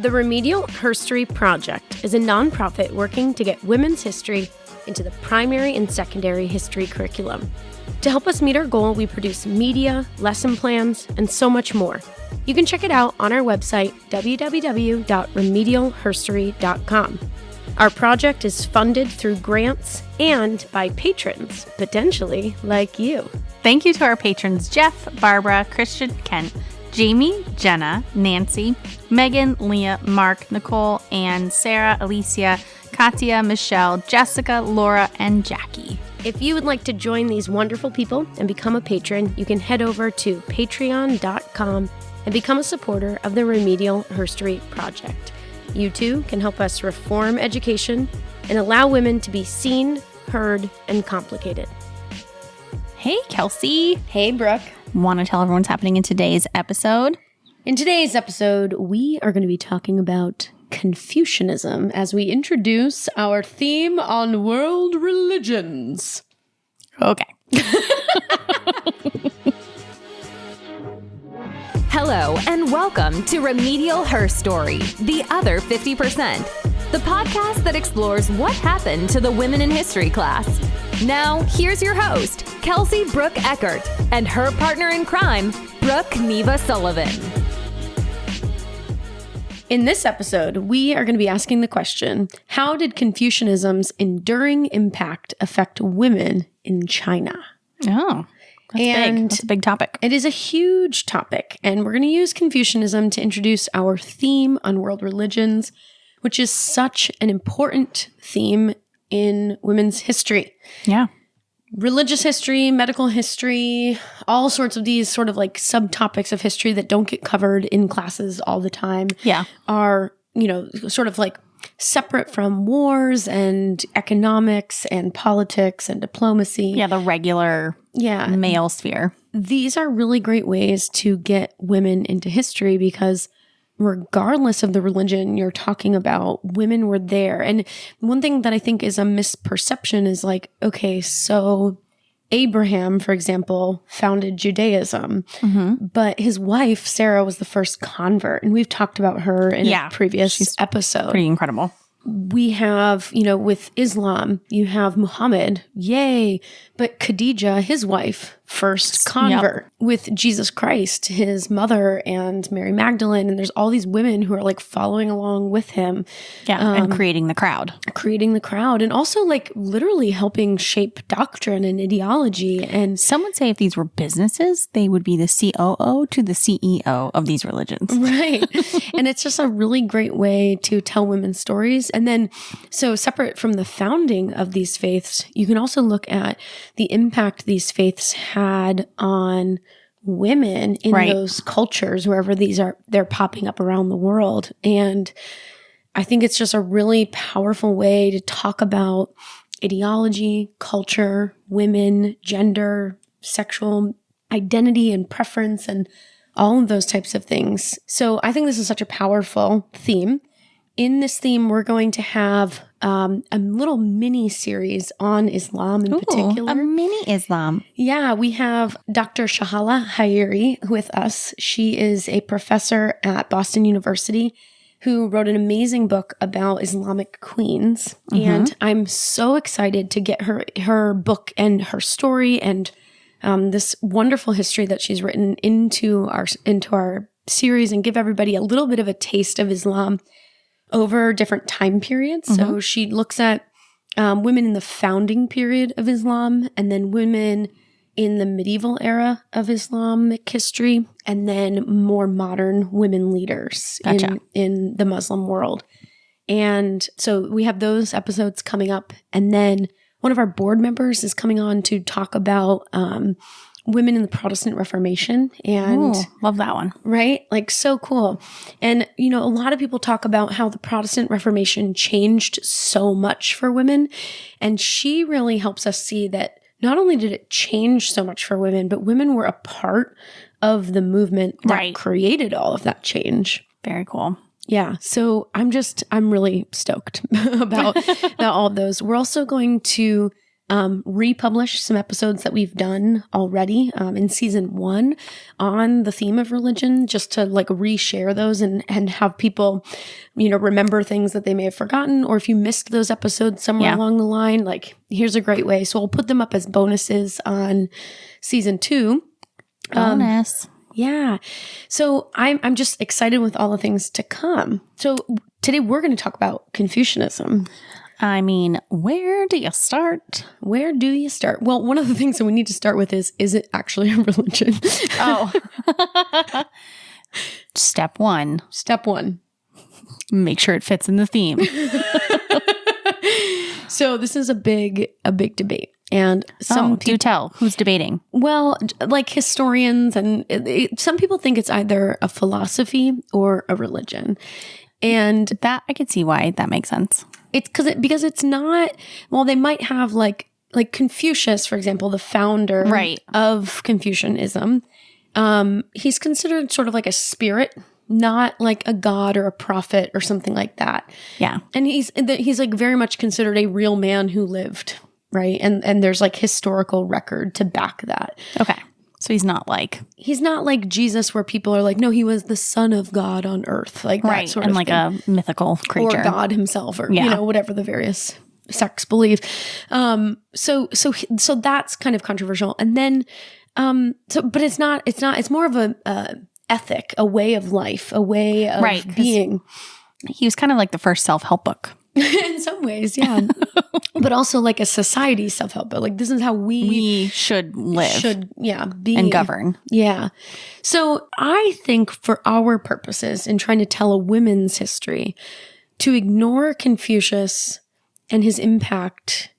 The Remedial Herstory Project is a nonprofit working to get women's history into the primary and secondary history curriculum. To help us meet our goal, we produce media, lesson plans, and so much more. You can check it out on our website, www.remedialherstory.com. Our project is funded through grants and by patrons, potentially like you. Thank you to our patrons Jeff, Barbara, Christian, Kent, Jamie, Jenna, Nancy, Megan, Leah, Mark, Nicole, Anne, Sarah, Alicia, Katya, Michelle, Jessica, Laura, and Jackie. If you would like to join these wonderful people and become a patron, you can head over to patreon.com and become a supporter of the Remedial Herstory Project. You too can help us reform education and allow women to be seen, heard, and complicated. Hey, Kelsie. Hey, Brooke. Want to tell everyone what's happening in today's episode? In today's episode, we are going to be talking about Confucianism as we introduce our theme on world religions. Okay. Hello, and welcome to Remedial Herstory, the other 50%, the podcast that explores what happened to the women in history class. Now, here's your host, Kelsie Brooke Eckert, and her partner in crime, Brooke Neva Sullivan. In this episode, we are going to be asking the question, how did Confucianism's enduring impact affect women in China? Oh, that's a big topic. It is a huge topic, and we're going to use Confucianism to introduce our theme on world religions, which is such an important theme in women's history. Yeah. Religious history, medical history, all sorts of these sort of like subtopics of history that don't get covered in classes all the time are, sort of like separate from wars and economics and politics and diplomacy. Yeah, the regular male sphere. These are really great ways to get women into history because regardless of the religion you're talking about, women were there. And one thing that I think is a misperception is like, okay, so Abraham, for example, founded Judaism, but his wife, Sarah, was the first convert. And we've talked about her in a previous episode. Pretty incredible. We have, with Islam, you have Muhammad, yay, but Khadijah, his wife, first convert. With Jesus Christ, his mother and Mary Magdalene, and there's all these women who are like following along with him. Yeah, and creating the crowd. And also like literally helping shape doctrine and ideology. And some would say if these were businesses, they would be the COO to the CEO of these religions. Right. And it's just a really great way to tell women's stories. And then, so separate from the founding of these faiths, you can also look at the impact these faiths had on women in those cultures, wherever they're popping up around the world. And I think it's just a really powerful way to talk about ideology, culture, women, gender, sexual identity and preference, and all of those types of things. So I think this is such a powerful theme. In this theme, we're going to have a little mini series on Islam in particular. A mini Islam. Yeah, we have Dr. Shahala Hayeri with us. She is a professor at Boston University who wrote an amazing book about Islamic queens. And I'm so excited to get her book and her story and this wonderful history that she's written into our series and give everybody a little bit of a taste of Islam over different time periods. So she looks at women in the founding period of Islam, and then women in the medieval era of Islamic history, and then more modern women leaders in the Muslim world. And so we have those episodes coming up. And then one of our board members is coming on to talk about women in the Protestant Reformation. And love that one. Right? Like so cool. And, a lot of people talk about how the Protestant Reformation changed so much for women. And she really helps us see that not only did it change so much for women, but women were a part of the movement that created all of that change. Very cool. Yeah. So I'm really stoked about all of those. We're also going to republish some episodes that we've done already in season 1 on the theme of religion, just to like reshare those and have people, remember things that they may have forgotten, or if you missed those episodes somewhere along the line, like here's a great way. So we'll put them up as bonuses on season 2. Bonus. Yeah. So I'm just excited with all the things to come. So today we're going to talk about Confucianism. I mean, where do you start? Where do you start? Well, one of the things that we need to start with is it actually a religion? Oh. Step 1. Step 1. Make sure it fits in the theme. So this is a big debate. And some do tell. Who's debating? Well, like historians, and some people think it's either a philosophy or a religion. And that I could see why that makes sense. It's because it's not, well, they might have like Confucius, for example, the founder of Confucianism. He's considered sort of like a spirit, not like a god or a prophet or something like that. Yeah. And he's like very much considered a real man who lived. Right. And there's like historical record to back that. Okay. So he's not like Jesus, where people are like, no, he was the son of God on earth. Like that sort of like thing. A mythical creature. Or God himself, or, whatever the various sects believe. So that's kind of controversial. And then, but it's more of a ethic, a way of life, a way of being. He was kind of like the first self-help book. In some ways, yeah. But also like a society self-help book. Like this is how we should live. Be and govern. Yeah. So I think for our purposes in trying to tell a women's history, to ignore Confucius and his impact,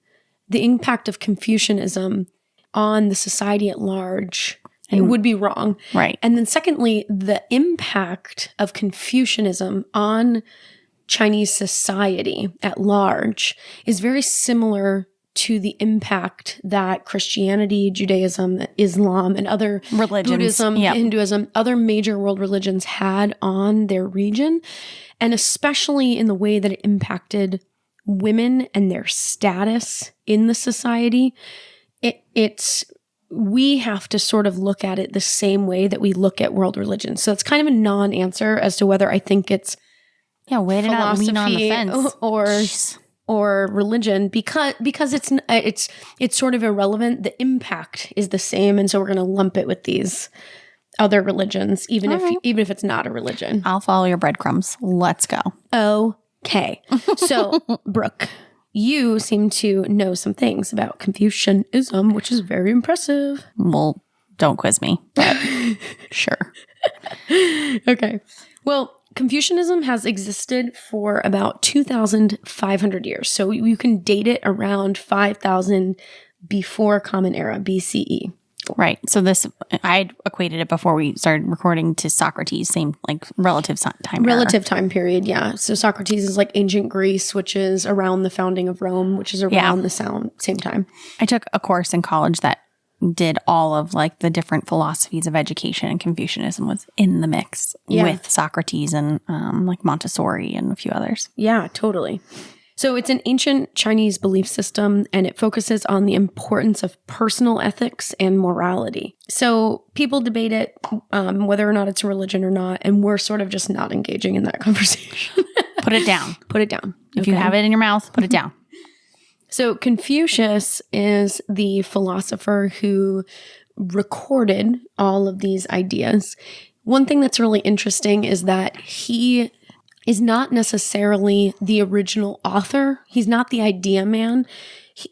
the impact of Confucianism on the society at large, it would be wrong. Right. And then secondly, the impact of Confucianism on Chinese society at large is very similar to the impact that Christianity, Judaism, Islam, and other religions, Buddhism, Hinduism, other major world religions had on their region, and especially in the way that it impacted women and their status in the society. We have to sort of look at it the same way that we look at world religions. So it's kind of a non-answer as to whether I think it's way to not lean on the fence or religion, because it's sort of irrelevant. The impact is the same, and so we're going to lump it with these other religions, even if it's not a religion. I'll follow your breadcrumbs. Let's go. Okay. So, Brooke, you seem to know some things about Confucianism, which is very impressive. Well, don't quiz me, but sure. Okay. Well, Confucianism has existed for about 2,500 years. So you can date it around 5,000 before Common Era, BCE. Right. So I equated it before we started recording to Socrates, same like relative time period, yeah. So Socrates is like ancient Greece, which is around the founding of Rome, which is around the same time. I took a course in college that did all of like the different philosophies of education, and Confucianism was in the mix with Socrates and like Montessori and a few others. Yeah, totally. So it's an ancient Chinese belief system, and it focuses on the importance of personal ethics and morality. So people debate it, whether or not it's a religion or not, and we're sort of just not engaging in that conversation. Put it down. Put it down. If you have it in your mouth, put it down. So Confucius is the philosopher who recorded all of these ideas. One thing that's really interesting is that he is not necessarily the original author. He's not the idea man.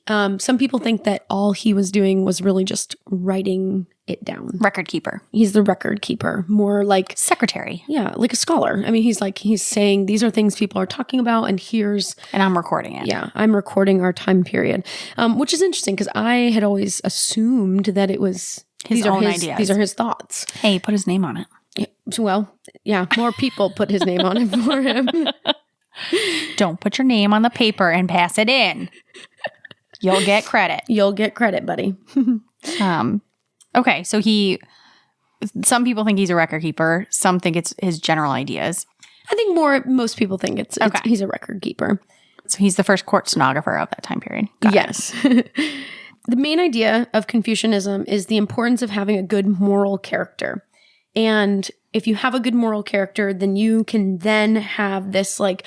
Some people think that all he was doing was really just writing it down. Record keeper. He's the record keeper, more like secretary. Yeah, like a scholar. I mean, he's saying these are things people are talking about, and I'm recording it. Yeah, I'm recording our time period, which is interesting because I had always assumed that it was his own ideas. These are his thoughts. Hey, put his name on it. Well, yeah, more people put his name on it for him. Don't put your name on the paper and pass it in. You'll get credit. You'll get credit, buddy. Okay, so some people think he's a record keeper. Some think it's his general ideas. I think most people think he's a record keeper. So he's the first court stenographer of that time period. Got it. Yes. The main idea of Confucianism is the importance of having a good moral character. And if you have a good moral character, then you can then have this like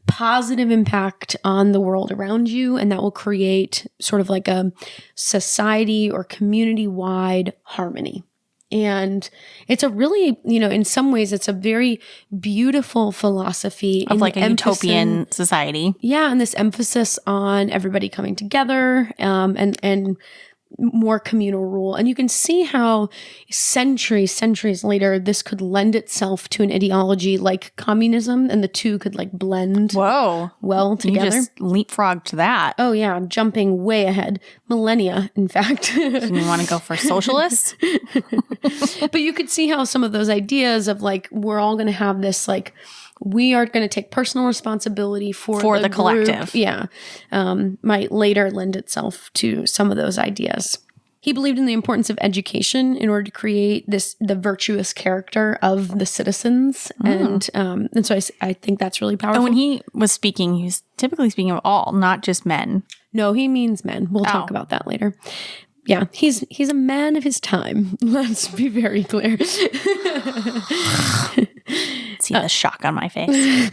positive impact on the world around you. And that will create sort of like a society or community-wide harmony. And it's a really, in some ways, it's a very beautiful philosophy. Of like a utopian society. Yeah, and this emphasis on everybody coming together and more communal rule. And you can see how centuries later, this could lend itself to an ideology like communism, and the two could like blend well together. You just leapfrogged that. Oh yeah, jumping way ahead. Millennia, in fact. You want to go for socialists? But you could see how some of those ideas of like, we're all going to have this like, we are going to take personal responsibility for the collective. Yeah. Might later lend itself to some of those ideas. He believed in the importance of education in order to create the virtuous character of the citizens. And so I think that's really powerful. And when he was speaking, he was typically speaking of all, not just men. No, he means men. We'll talk about that later. Yeah, he's a man of his time. Let's be very clear. See the shock on my face.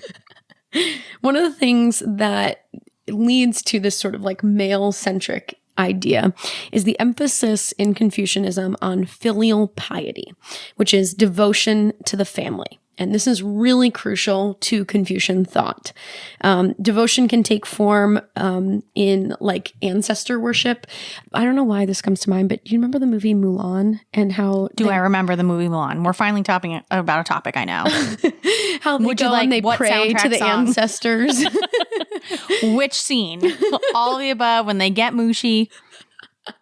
One of the things that leads to this sort of like male-centric idea is the emphasis in Confucianism on filial piety, which is devotion to the family. And this is really crucial to Confucian thought. Devotion can take form in like ancestor worship. I don't know why this comes to mind, but do you remember the movie Mulan and how... I remember the movie Mulan? We're finally talking about a topic I know. How they go and they pray to the ancestors. Which scene? All of the above, when they get mushy. I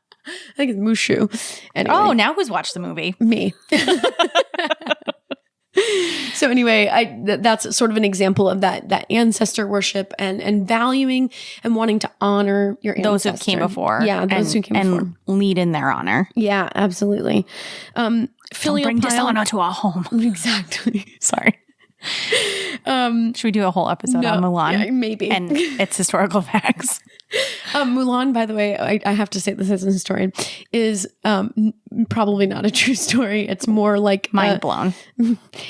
think it's Mushu. Anyway. Oh, now who's watched the movie? Me. So anyway, that's sort of an example of that ancestor worship and valuing and wanting to honor your ancestors. Those who came before. Yeah, those who came before. And lead in their honor. Yeah, absolutely. Don't bring dishonor to our home. Exactly. Sorry. Should we do a whole episode on Mulan? Yeah, maybe. And its historical facts. Mulan, by the way, I have to say this as a historian, is probably not a true story. It's more like mind blown.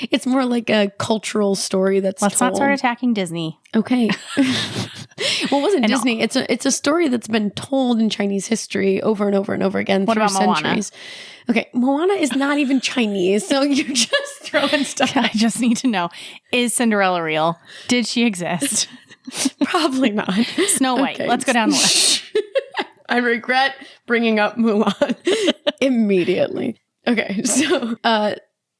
It's more like a cultural story that's Let's told. not start attacking Disney. Okay. Well, it wasn't Disney. It's a story that's been told in Chinese history over and over and over again through centuries. Moana? Okay, Moana is not even Chinese, so you're just throwing stuff. I just need to know, is Cinderella real? Did she exist? Probably not. Snow White. Okay. Let's go down the list. I regret bringing up Mulan immediately. Okay, so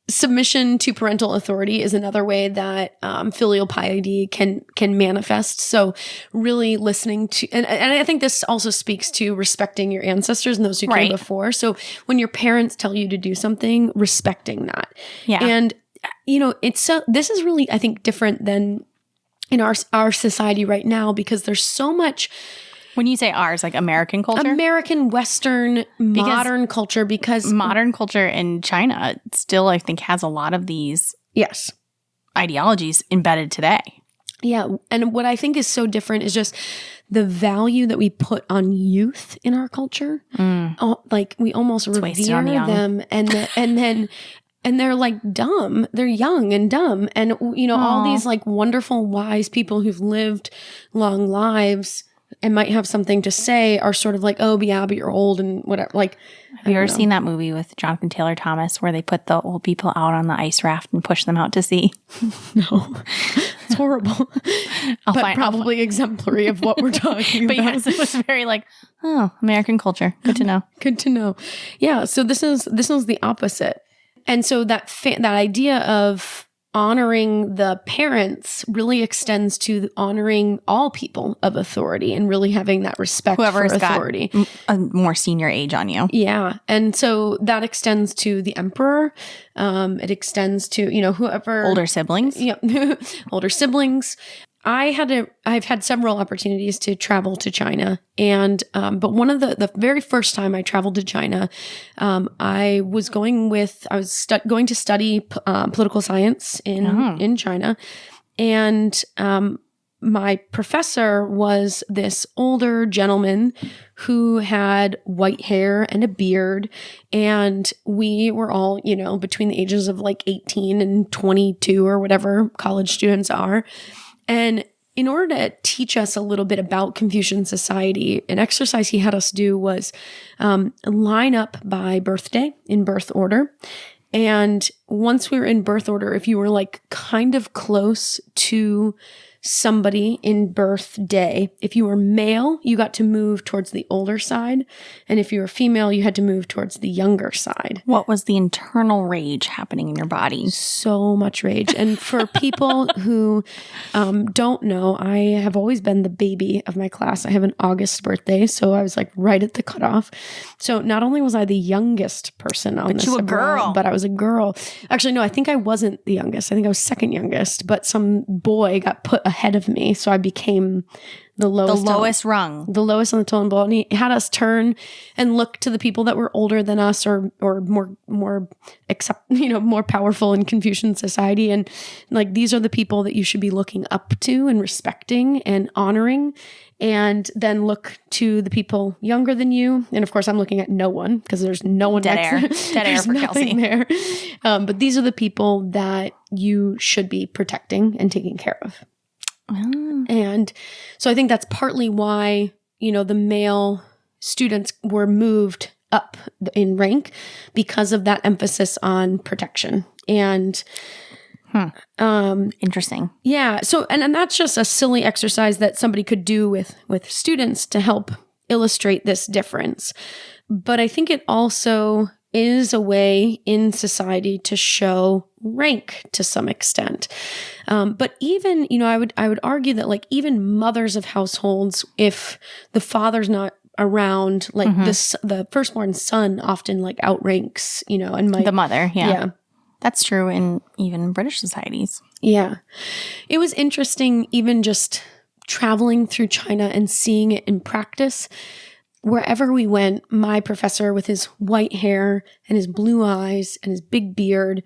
submission to parental authority is another way that filial piety can manifest. So really listening to, and I think this also speaks to respecting your ancestors and those who came before. So when your parents tell you to do something, respecting that. Yeah. And, this is really, I think, different than in our society right now, because there's so much. When you say ours, like American culture? American, Western, modern culture, because modern culture in China still, I think, has a lot of these ideologies embedded today. Yeah. And what I think is so different is just the value that we put on youth in our culture. Like we almost revere them and they're like dumb. They're young and dumb. And, all these like wonderful, wise people who've lived long lives and might have something to say are sort of like, oh, yeah, but you're old and whatever. Like, have you ever seen that movie with Jonathan Taylor Thomas where they put the old people out on the ice raft and push them out to sea? No. It's horrible. But probably exemplary of what we're talking about. But yes, it was very like, oh, American culture. Good to know. Good to know. Yeah. So this is the opposite. And so that idea of honoring the parents really extends to honoring all people of authority and really having that respect for authority. Got a more senior age on you. Yeah. And so that extends to the emperor. It extends to, whoever. Older siblings. Yeah. Older siblings. I've had several opportunities to travel to China, and but one of the very first time I traveled to China, I was going to study political science in China, and my professor was this older gentleman who had white hair and a beard. And we were all, between the ages of like 18 and 22 or whatever college students are. And in order to teach us a little bit about Confucian society, an exercise he had us do was line up by birthday in birth order. And once we were in birth order, if you were like kind of close to somebody in birthday, if you were male, you got to move towards the older side. And if you were female, you had to move towards the younger side. What was the internal rage happening in your body? So much rage. And for people who don't know, I have always been the baby of my class. I have an August birthday, so I was like right at the cutoff. So not only was I the youngest person on this, you a girl. but I was a girl. Actually, no, I think I wasn't the youngest. I think I was second youngest, but some boy got put ahead of me, so I became the lowest rung. The lowest on the totem pole. And he had us turn and look to the people that were older than us or more more powerful in Confucian society. And like, these are the people that you should be looking up to and respecting and honoring. And then look to the people younger than you. And of course, I'm looking at no one because there's no one Dead air for Kelsie. There. But these are the people that you should be protecting and taking care of. Oh. And so I think that's partly why, the male students were moved up in rank because of that emphasis on protection. And interesting. Yeah. So, and that's just a silly exercise that somebody could do with students to help illustrate this difference. But I think it also is a way in society to show rank to some extent. But even, I would argue that like even mothers of households, if the father's not around, like the firstborn son often like outranks, and the mother. Yeah. That's true in even British societies. Yeah. It was interesting even just traveling through China and seeing it in practice. Wherever we went, my professor with his white hair and his blue eyes and his big beard,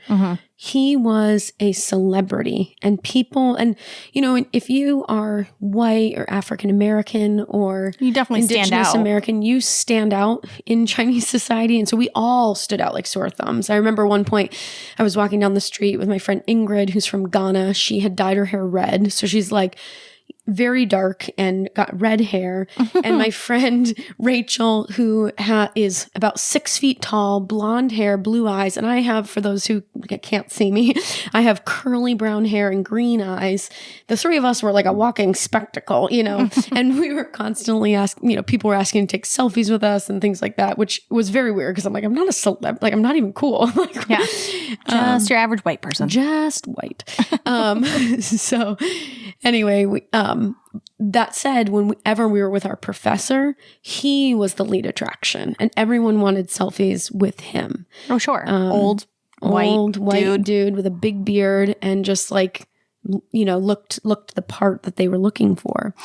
he was a celebrity. And people, and if you are white or African American or you definitely Indigenous stand out. American, you stand out in Chinese society. And so we all stood out like sore thumbs. I remember one point I was walking down the street with my friend Ingrid, who's from Ghana. She had dyed her hair red. So she's like very dark and got red hair. And my friend Rachel, who is about 6 feet tall, blonde hair, blue eyes. And I have, for those who can't see me, I have curly brown hair and green eyes. The three of us were like a walking spectacle, and we were constantly asking, people were asking to take selfies with us and things like that, which was very weird because I'm like, I'm not a celeb, like I'm not even cool. Yeah. Just your average white person. Just white. So anyway, that said, whenever we were with our professor, he was the lead attraction and everyone wanted selfies with him. Oh, sure. Old white dude with a big beard and just like, looked the part that they were looking for.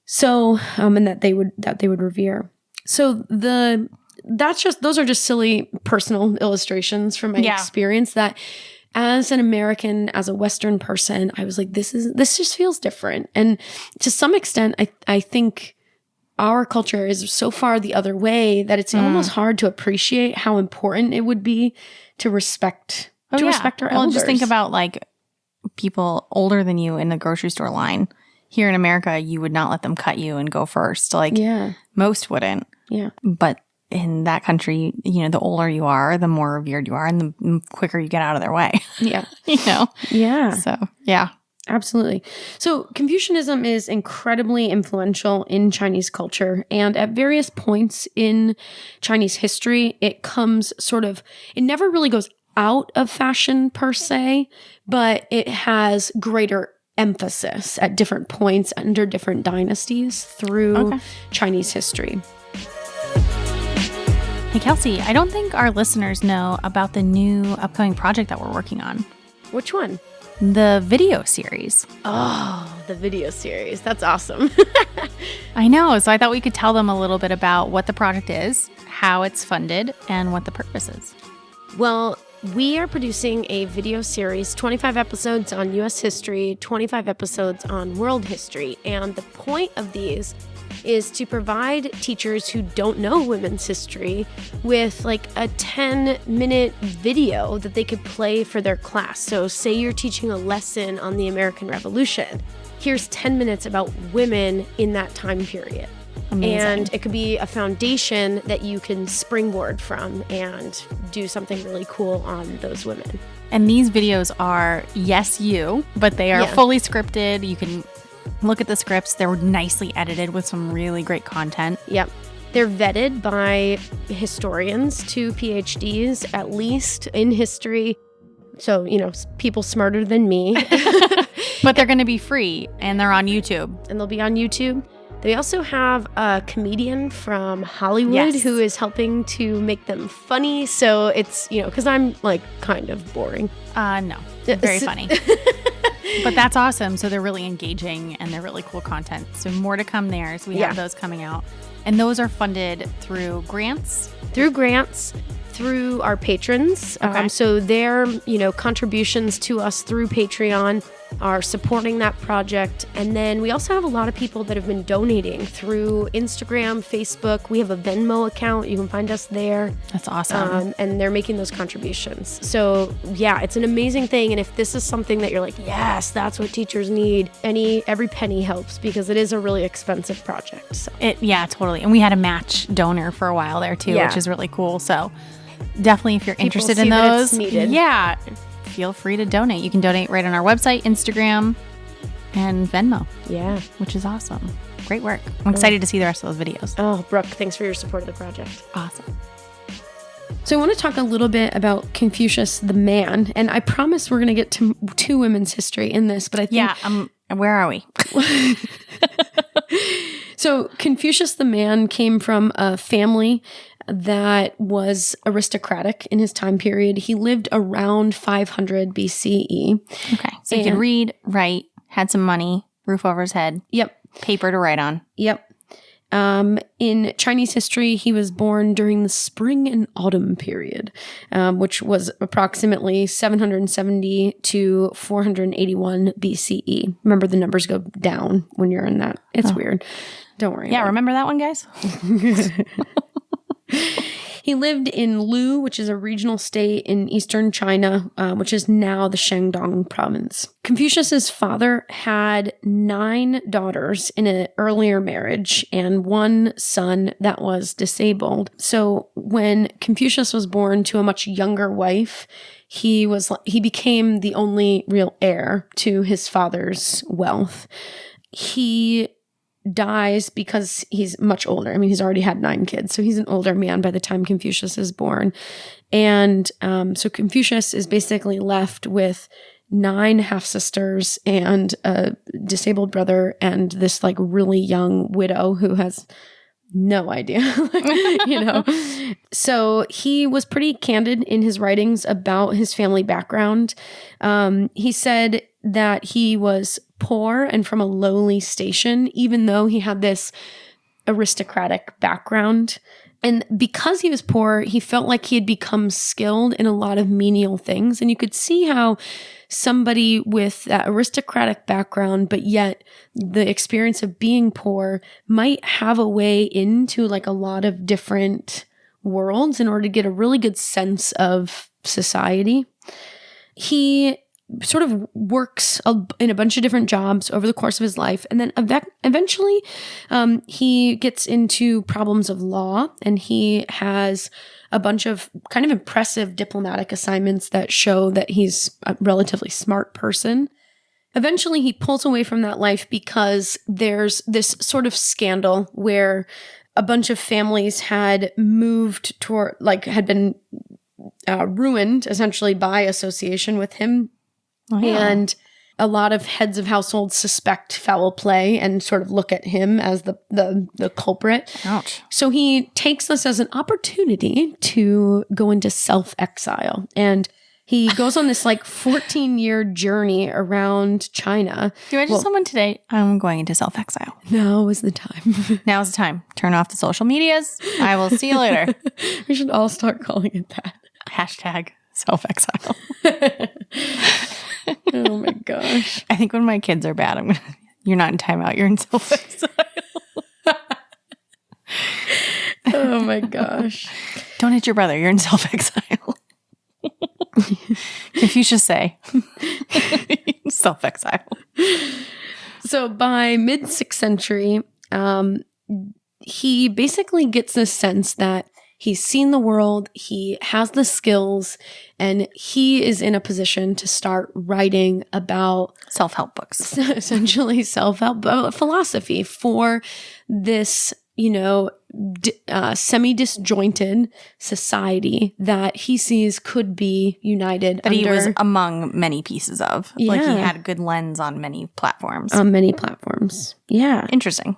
So, and that they would revere. So those are just silly personal illustrations from my experience that as an American, as a Western person, I was like, this just feels different. And to some extent, I think our culture is so far the other way that it's almost hard to appreciate how important it would be to respect our elders. Just think about like people older than you in the grocery store line. Here in America, you would not let them cut you and go first. Like most wouldn't. Yeah. But in that country, the older you are, the more revered you are and the quicker you get out of their way. Yeah. Yeah. So, yeah. Absolutely. So Confucianism is incredibly influential in Chinese culture. And at various points in Chinese history, it comes it never really goes out of fashion per se, but it has greater emphasis at different points under different dynasties through Chinese history. Hey, Kelsie, I don't think our listeners know about the new upcoming project that we're working on. Which one? The video series. Oh, the video series. That's awesome. I know. So I thought we could tell them a little bit about what the project is, how it's funded, and what the purpose is. Well, We are producing a video series, 25 episodes on U.S. history, 25 episodes on world history. And the point of these is to provide teachers who don't know women's history with like a 10-minute video that they could play for their class. So say you're teaching a lesson on the American Revolution. Here's 10 minutes about women in that time period. Amazing. And it could be a foundation that you can springboard from and do something really cool on those women. And these videos are, yes, you, but they are fully scripted. You can look at the scripts. They're nicely edited with some really great content. Yep. They're vetted by historians, 2 PhDs, at least in history. So, people smarter than me. But they're going to be free, and they're on YouTube. And they'll be on YouTube. They also have a comedian from Hollywood who is helping to make them funny. So it's, because I'm like kind of boring. No, very funny. But that's awesome. So they're really engaging and they're really cool content. So more to come there. So we have those coming out. And those are funded through grants? Through our patrons. Okay. So their, contributions to us through Patreon are supporting that project. And then we also have a lot of people that have been donating through Instagram, Facebook. We have a Venmo account. You can find us there. That's awesome. And they're making those contributions. So yeah, it's an amazing thing. And if this is something that you're like, yes, that's what teachers need, every penny helps because it is a really expensive project. So. Yeah, totally. And we had a match donor for a while there too, which is really cool. So definitely if you're interested in those, feel free to donate. You can donate right on our website, Instagram, and Venmo. Yeah. Which is awesome. Great work. I'm excited to see the rest of those videos. Oh, Brooke, thanks for your support of the project. Awesome. So I want to talk a little bit about Confucius the man. And I promise we're going to get to women's history in this, but I think... Yeah, where are we? So Confucius the man came from a family that was aristocratic in his time period. He lived around 500 BCE. Okay. So he could read, write, had some money, roof over his head. Yep. Paper to write on. Yep. In Chinese history, he was born during the spring and autumn period, which was approximately 770 to 481 BCE. Remember, the numbers go down when you're in that. It's weird. Don't worry. Yeah, remember that one, guys? He lived in Lu, which is a regional state in eastern China, which is now the Shandong province. Confucius's father had 9 daughters in an earlier marriage and 1 son that was disabled. So when Confucius was born to a much younger wife, he became the only real heir to his father's wealth. He dies because he's much older. I mean, he's already had 9 kids, so he's an older man by the time Confucius is born. And so Confucius is basically left with 9 half-sisters and a disabled brother and this like really young widow who has no idea, So he was pretty candid in his writings about his family background. He said that he was poor and from a lowly station, even though he had this aristocratic background. And because he was poor, he felt like he had become skilled in a lot of menial things. And you could see how somebody with that aristocratic background, but yet the experience of being poor might have a way into like a lot of different worlds in order to get a really good sense of society. He sort of works in a bunch of different jobs over the course of his life. And then eventually he gets into problems of law, and he has a bunch of kind of impressive diplomatic assignments that show that he's a relatively smart person. Eventually he pulls away from that life because there's this sort of scandal where a bunch of families had moved toward, like, had been ruined essentially by association with him. Oh, yeah. And a lot of heads of households suspect foul play and sort of look at him as the culprit. Ouch. So he takes this as an opportunity to go into self-exile. And he goes on this like 14-year journey around China. Do you imagine someone today, I'm going into self-exile. Now is the time. Now's the time. Turn off the social medias. I will see you later. We should all start calling it that. Hashtag Self-exile. Oh my gosh. I think when my kids are bad, you're not in timeout, you're in self-exile. Oh my gosh. Don't hit your brother, you're in self-exile. Confucius say. Self-exile. So by mid-6th century, he basically gets this sense that he's seen the world, he has the skills, and he is in a position to start writing about self-help books. Essentially self-help philosophy for this, semi-disjointed society that he sees could be united that he was among many pieces of. Yeah. Like he had a good lens on many platforms. On many platforms. Yeah. Interesting.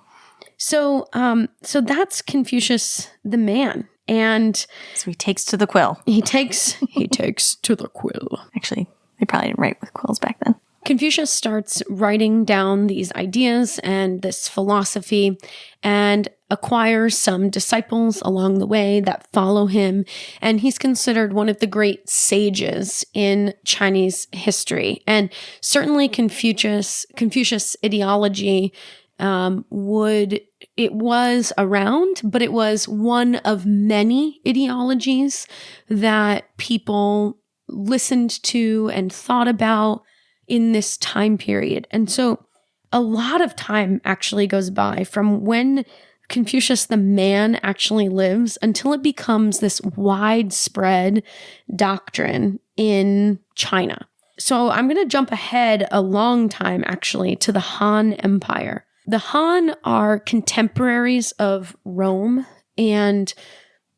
So that's Confucius the man. And so he takes to the quill. He takes to the quill. Actually, they probably didn't write with quills back then. Confucius starts writing down these ideas and this philosophy and acquires some disciples along the way that follow him. And he's considered one of the great sages in Chinese history. And certainly Confucius ideology was around, but it was one of many ideologies that people listened to and thought about in this time period. And so a lot of time actually goes by from when Confucius the man actually lives until it becomes this widespread doctrine in China. So I'm going to jump ahead a long time actually to the Han Empire. The Han are contemporaries of Rome and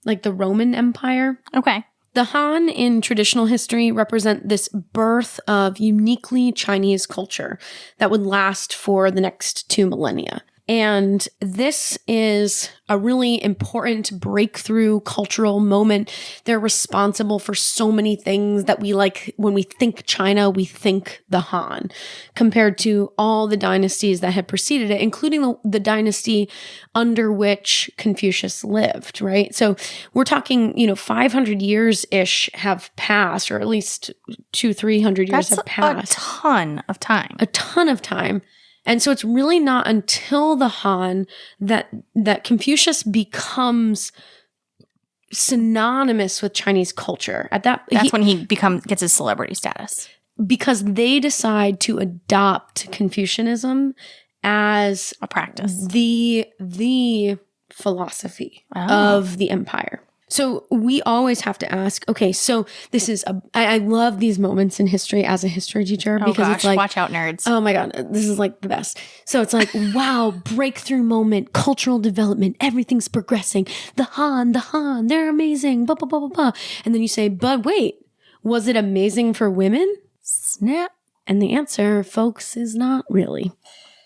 like the Roman Empire. Okay. The Han in traditional history represent this birth of uniquely Chinese culture that would last for the next 2 millennia. And this is a really important breakthrough cultural moment. They're responsible for so many things that we like. When we think China, we think the Han, compared to all the dynasties that had preceded it, including the dynasty under which Confucius lived, right? So we're talking, 500 years-ish have passed, or at least 200-300 years have passed. That's a ton of time. A ton of time. And so it's really not until the Han that Confucius becomes synonymous with Chinese culture. That's when he gets his celebrity status. Because they decide to adopt Confucianism as a practice. The philosophy of the empire. So we always have to ask, okay, so this is I love these moments in history as a history teacher because it's like, watch out, nerds. Oh my God, this is like the best. So it's like, wow, breakthrough moment, cultural development, everything's progressing. The Han, they're amazing, blah, blah, blah, blah, blah. And then you say, but wait, was it amazing for women? Snap. And the answer, folks, is not really.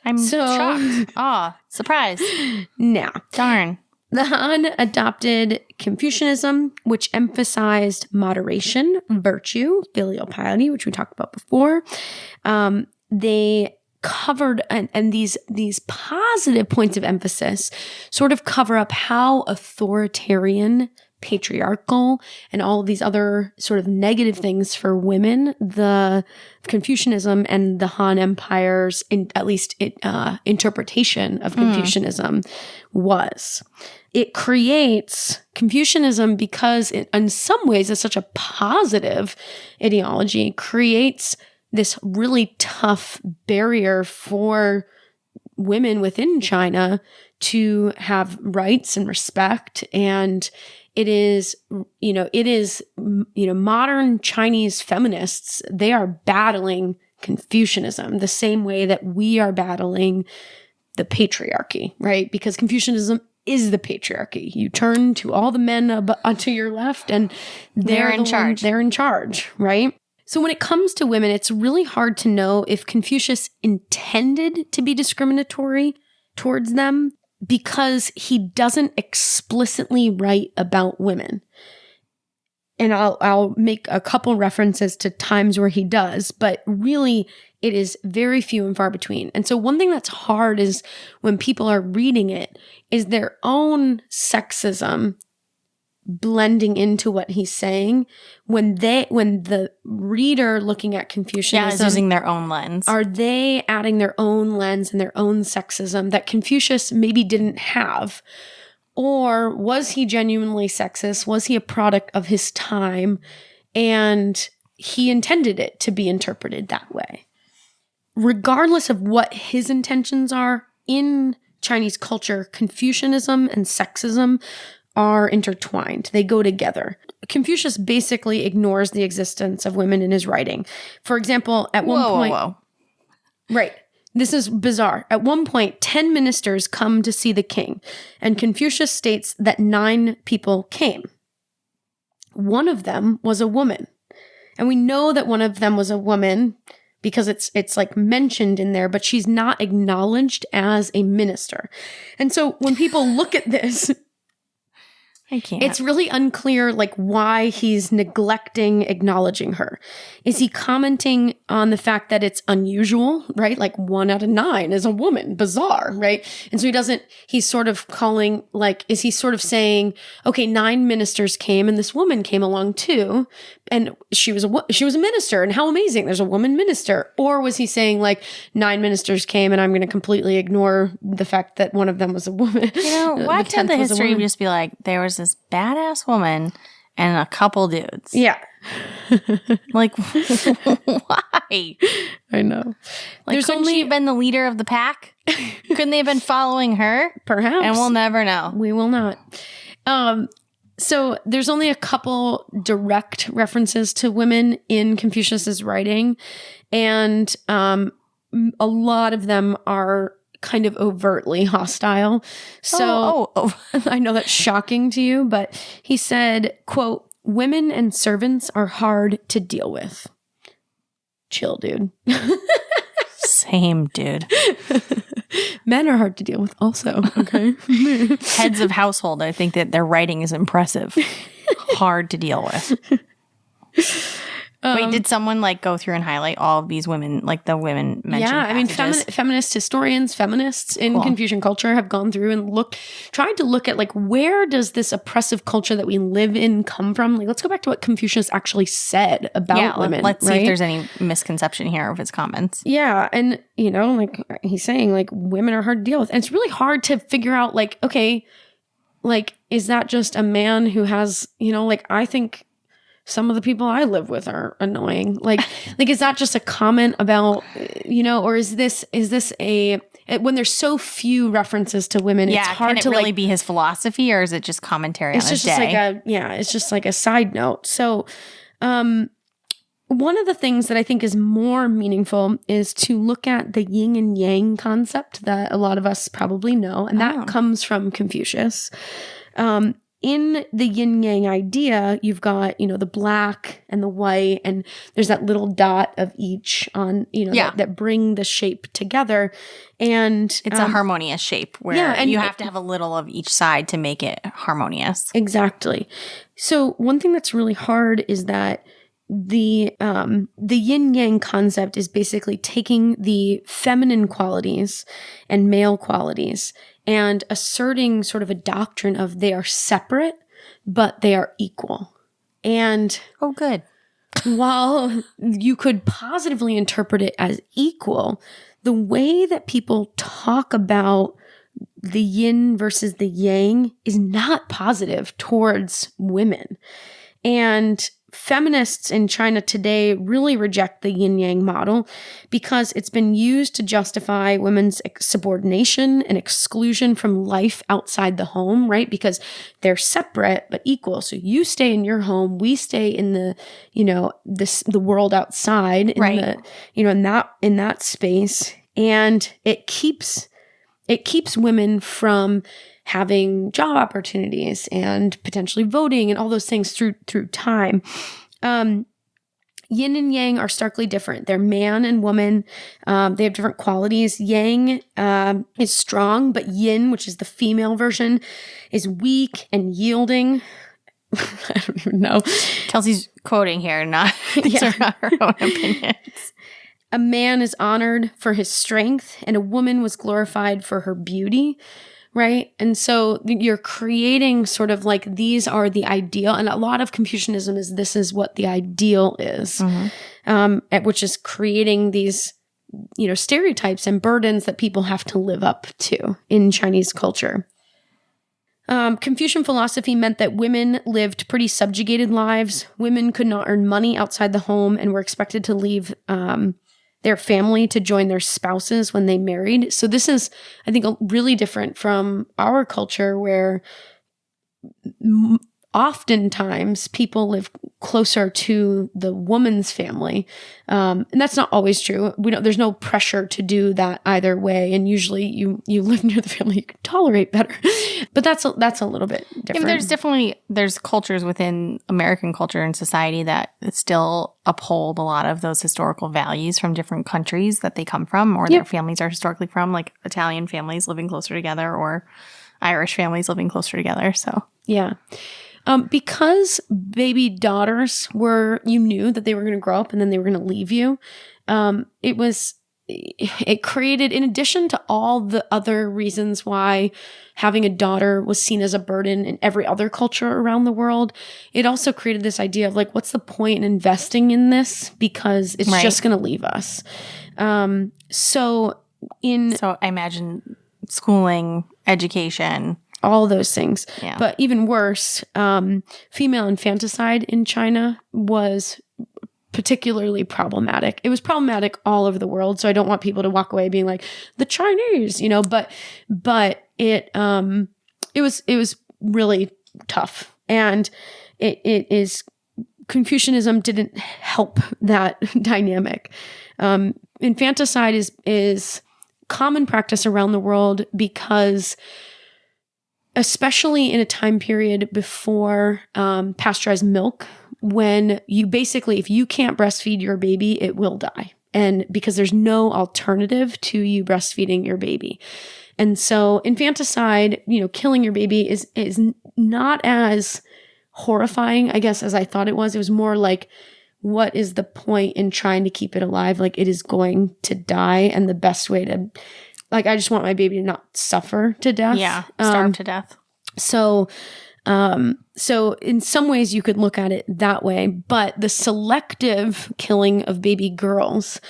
I'm shocked. Surprise. Now. Darn. The Han adopted Confucianism, which emphasized moderation, virtue, filial piety, which we talked about before. They covered, and these positive points of emphasis sort of cover up how authoritarian, patriarchal, and all of these other sort of negative things for women, the Confucianism and the Han Empire's, interpretation of Confucianism was. It creates Confucianism because it, in some ways, is such a positive ideology, creates this really tough barrier for women within China to have rights and respect. And it is modern Chinese feminists, they are battling Confucianism the same way that we are battling the patriarchy, right? Because Confucianism is the patriarchy. You turn to all the men to your left and they're in charge. They're in charge, right? So when it comes to women, it's really hard to know if Confucius intended to be discriminatory towards them because he doesn't explicitly write about women. And I'll make a couple references to times where he does, but really it is very few and far between. And so one thing that's hard is when people are reading it is their own sexism blending into what he's saying, when the reader looking at Confucianism is using their own lens. Are they adding their own lens and their own sexism that Confucius maybe didn't have? Or was he genuinely sexist? Was he a product of his time and he intended it to be interpreted that way? Regardless of what his intentions are, in Chinese culture, Confucianism and sexism are intertwined. They go together. Confucius basically ignores the existence of women in his writing. For example, at one point... Right. This is bizarre. At one point, 10 ministers come to see the king, and Confucius states that 9 people came. One of them was a woman. And we know that one of them was a woman because it's like mentioned in there, but she's not acknowledged as a minister. And so when people look at this... I can't. It's really unclear, like, why he's neglecting acknowledging her. Is he commenting on the fact that it's unusual, right? Like 1 out of 9 is a woman, bizarre, right? And so he's sort of calling, like, is he sort of saying, okay, 9 ministers came and this woman came along too, and she was a minister, and how amazing, there's a woman minister. Or was he saying, like, 9 ministers came and I'm going to completely ignore the fact that one of them was a woman? You know, why can't the history just be like, there was this badass woman and a couple dudes? Yeah. Like, why? I know. Like, couldn't she have been the leader of the pack? Couldn't they have been following her? Perhaps. And we'll never know. We will not. So there's only a couple direct references to women in Confucius's writing, and a lot of them are kind of overtly hostile. So I know that's shocking to you, but he said, quote, "Women and servants are hard to deal with." Chill, dude. Same, dude. Men are hard to deal with also, okay? Heads of household, I think that their writing is impressive. Hard to deal with. Wait, did someone like go through and highlight all of these women, like the women mentioned? Yeah, I mean, passages? feminist historians, feminists in Confucian culture have gone through and tried to look at, like, where does this oppressive culture that we live in come from? Like, let's go back to what Confucius actually said about women. Let's see if there's any misconception here of his comments. Yeah, and, you know, like, he's saying, like, women are hard to deal with. And it's really hard to figure out, like, okay, like, is that just a man who has, you know, like, I think some of the people I live with are annoying. Like, is that just a comment about, you know, or is this when there's so few references to women, it's hard to really be his philosophy, or is it just commentary on his day? It's just like a side note. So, one of the things that I think is more meaningful is to look at the yin and yang concept that a lot of us probably know, and that comes from Confucius. In the yin-yang idea, you've got, you know, the black and the white, and there's that little dot of each on, you know, that bring the shape together. And it's a harmonious shape where and you have to have a little of each side to make it harmonious. Exactly. So one thing that's really hard is that the yin-yang concept is basically taking the feminine qualities and male qualities and asserting sort of a doctrine of they are separate, but they are equal. And good. While you could positively interpret it as equal, the way that people talk about the yin versus the yang is not positive towards women. And feminists in China today really reject the yin-yang model because it's been used to justify women's subordination and exclusion from life outside the home, right? Because they're separate but equal. So you stay in your home, we stay in the, you know, the world outside, in the, you know, in that space, and it keeps women from having job opportunities and potentially voting and all those things through time. Yin and yang are starkly different. They're man and woman. They have different qualities. Yang is strong, but yin, which is the female version, is weak and yielding. I don't even know. Kelsey's quoting here, these are not her own opinions. A man is honored for his strength, and a woman was glorified for her beauty. right? And so you're creating sort of like these are the ideal, and a lot of Confucianism is this is what the ideal is, which is creating these, stereotypes and burdens that people have to live up to in Chinese culture. Confucian philosophy meant that women lived pretty subjugated lives. Women could not earn money outside the home and were expected to leave their family to join their spouses when they married. So this is, I think, really different from our culture where oftentimes people live closer to the woman's family. And that's not always true. There's no pressure to do that either way. And usually you live near the family, you can tolerate better. But that's a little bit different. Yeah, there's cultures within American culture and society that still uphold a lot of those historical values from different countries that they come from or their families are historically from, like Italian families living closer together or Irish families living closer together. So yeah. Because baby daughters you knew that they were going to grow up and then they were going to leave you. It created, in addition to all the other reasons why having a daughter was seen as a burden in every other culture around the world, it also created this idea of like, what's the point in investing in this? Because it's just going to leave us. So I imagine schooling, education, all those things. Yeah. But even worse, female infanticide in China was particularly problematic. It was problematic all over the world. So I don't want people to walk away being like the Chinese, but it was really tough. And it is, Confucianism didn't help that dynamic. Infanticide is common practice around the world because especially in a time period before pasteurized milk, when if you can't breastfeed your baby, it will die. And because there's no alternative to you breastfeeding your baby. And so infanticide, killing your baby is not as horrifying, I guess, as I thought it was. It was more like, what is the point in trying to keep it alive? Like, it is going to die. And the best way to, I just want my baby to not suffer to death. Yeah, starve to death. So in some ways you could look at it that way, but the selective killing of baby girls,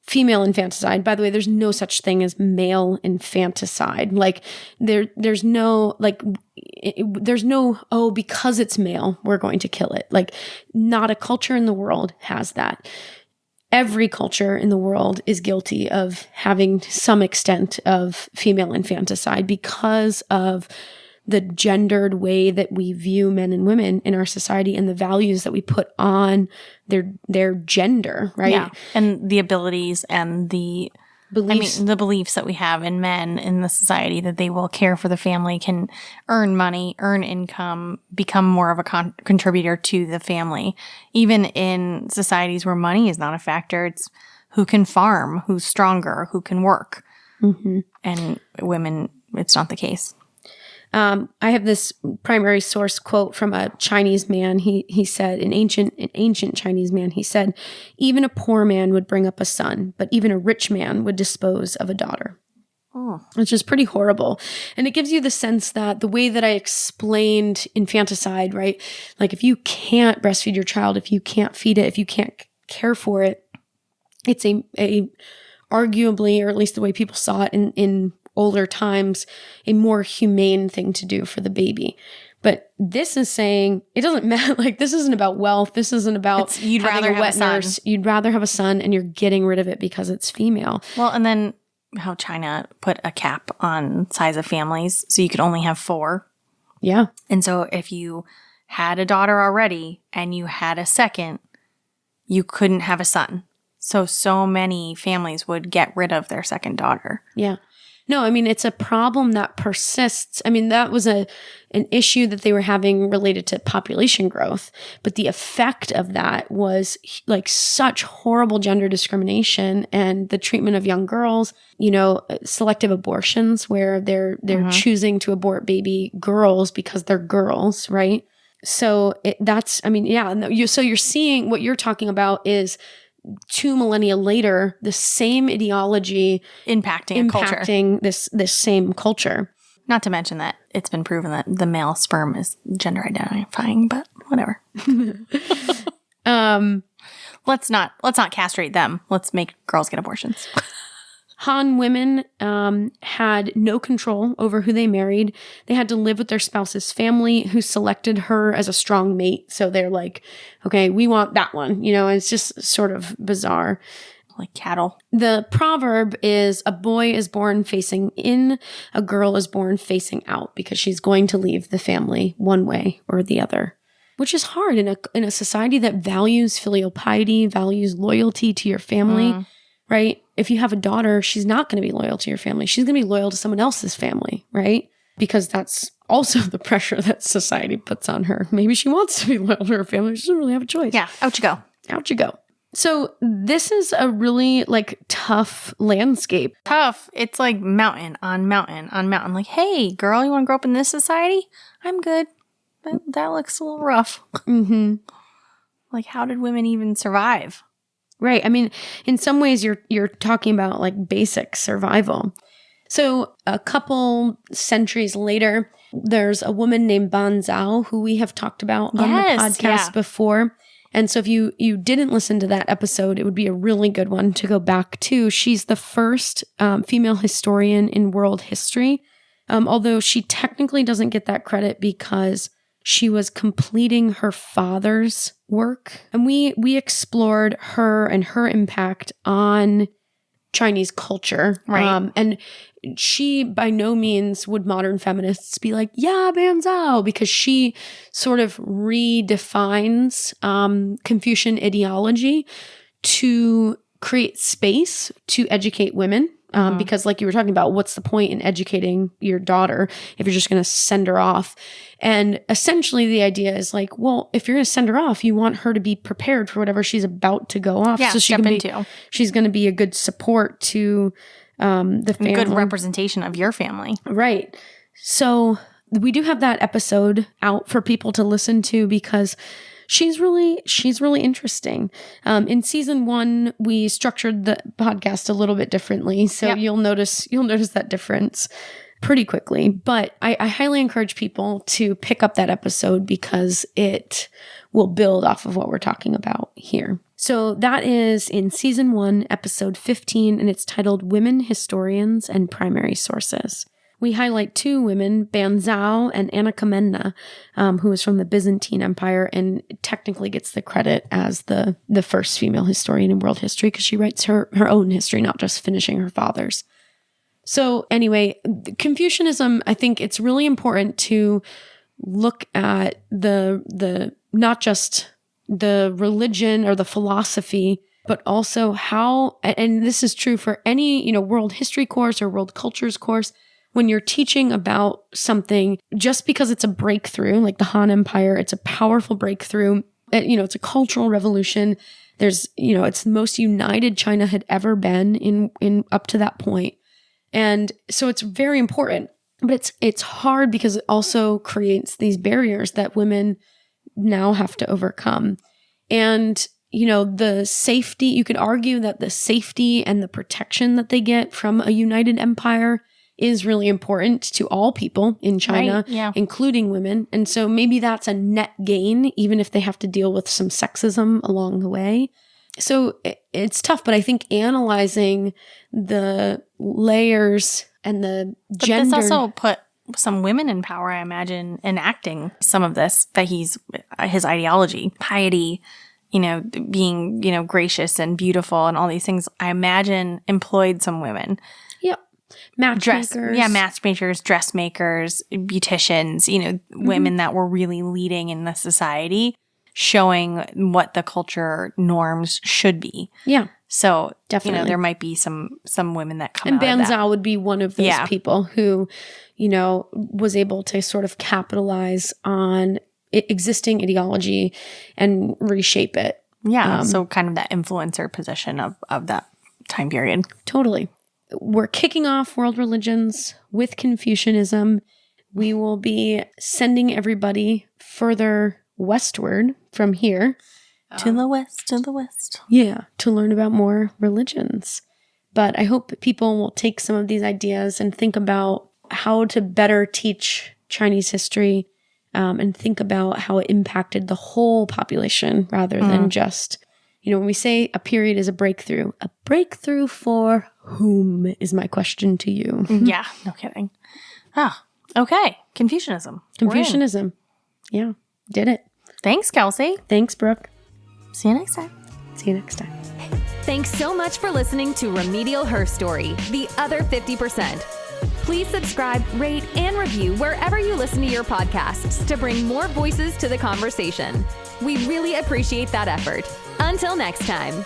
female infanticide, by the way, there's no such thing as male infanticide. Like there's no, because it's male, we're going to kill it. Like, not a culture in the world has that. Every culture in the world is guilty of having some extent of female infanticide because of the gendered way that we view men and women in our society and the values that we put on their gender, right? Yeah. And the abilities and the beliefs that we have in men in the society that they will care for the family, can earn money, earn income, become more of a contributor to the family. Even in societies where money is not a factor, it's who can farm, who's stronger, who can work. Mm-hmm. And women, it's not the case. I have this primary source quote from a Chinese man. He said, an ancient Chinese man, he said, even a poor man would bring up a son, but even a rich man would dispose of a daughter. Oh. Which is pretty horrible. And it gives you the sense that the way that I explained infanticide, right? Like, if you can't breastfeed your child, if you can't feed it, if you can't care for it, it's a arguably, or at least the way people saw it in older times, a more humane thing to do for the baby. But this is saying it doesn't matter. Like, this isn't about wealth. This isn't about you'd having rather a wet nurse. You'd rather have a son, and you're getting rid of it because it's female. Well, and then how China put a cap on size of families, so you could only have 4. Yeah. And so if you had a daughter already and you had a second, you couldn't have a son. So many families would get rid of their second daughter. Yeah. No, I mean, it's a problem that persists. I mean, that was an issue that they were having related to population growth. But the effect of that was like such horrible gender discrimination and the treatment of young girls, selective abortions where they're choosing to abort baby girls because they're girls, right? So so you're seeing what you're talking about is 2 millennia later, the same ideology impacting this same culture. Not to mention that it's been proven that the male sperm is gender identifying, but whatever. Let's not castrate them. Let's make girls get abortions. Han women had no control over who they married. They had to live with their spouse's family, who selected her as a strong mate. So they're like, okay, we want that one. It's just sort of bizarre. Like cattle. The proverb is, a boy is born facing in, a girl is born facing out, because she's going to leave the family one way or the other, which is hard in a society that values filial piety, values loyalty to your family, right? If you have a daughter, she's not going to be loyal to your family. She's going to be loyal to someone else's family, right? Because that's also the pressure that society puts on her. Maybe she wants to be loyal to her family. She doesn't really have a choice. Yeah, out you go. Out you go. So this is a really tough landscape. Tough. It's like mountain on mountain on mountain. Like, hey, girl, you want to grow up in this society? I'm good. That looks a little rough. Mm-hmm. Like, how did women even survive? Right. I mean, in some ways, you're talking about basic survival. So a couple centuries later, there's a woman named Ban Zhao, who we have talked about on the podcast before. And so if you didn't listen to that episode, it would be a really good one to go back to. She's the first female historian in world history, although she technically doesn't get that credit because she was completing her father's work. And we explored her and her impact on Chinese culture. Right. And she, by no means would modern feminists be like, yeah, Ban Zhao, because she sort of redefines Confucian ideology to create space to educate women. Because like you were talking about, what's the point in educating your daughter if you're just going to send her off? And essentially the idea is like, well, if you're going to send her off, you want her to be prepared for whatever she's about to go off. Yeah, so she's going to be a good support to the family. A good representation of your family. Right. So we do have that episode out for people to listen to because she's really interesting. In season 1, we structured the podcast a little bit differently. So you'll notice that difference pretty quickly. But I highly encourage people to pick up that episode because it will build off of what we're talking about here. So that is in season 1, episode 15, and it's titled Women Historians and Primary Sources. We highlight 2 women, Ban Zhao and Anna Karenina, who is from the Byzantine Empire and technically gets the credit as the first female historian in world history because she writes her own history, not just finishing her father's. So anyway, Confucianism, I think it's really important to look at the not just the religion or the philosophy, but also how, and this is true for any, world history course or world cultures course, when you're teaching about something, just because it's a breakthrough, like the Han Empire, it's a powerful breakthrough. It's a cultural revolution. There's, it's the most united China had ever been in up to that point. And so it's very important, but it's hard because it also creates these barriers that women now have to overcome. And, the safety, you could argue that the safety and the protection that they get from a united empire is really important to all people in China, including women. And so maybe that's a net gain, even if they have to deal with some sexism along the way. So it's tough, but I think analyzing the layers and the gender. But this also put some women in power, I imagine, enacting some of this, that his ideology, piety, being, gracious and beautiful and all these things, I imagine employed some women. Yep. Matchmakers, dressmakers, beauticians, women that were really leading in the society, showing what the culture norms should be. Yeah. So, definitely, there might be some women that come and out of that. Ban Zhao would be one of those people who, was able to sort of capitalize on existing ideology and reshape it. Yeah. So kind of that influencer position of that time period. Totally. We're kicking off World Religions with Confucianism. We will be sending everybody further westward from here. To the west. Yeah, to learn about more religions. But I hope people will take some of these ideas and think about how to better teach Chinese history and think about how it impacted the whole population rather than just, when we say a period is a breakthrough for whom is my question to you. Yeah, no kidding. Oh, okay. Confucianism. Yeah, did it. Thanks, Kelsie. Thanks, Brooke. See you next time. See you next time. Thanks so much for listening to Remedial Herstory, the other 50%. Please subscribe, rate, and review wherever you listen to your podcasts to bring more voices to the conversation. We really appreciate that effort. Until next time.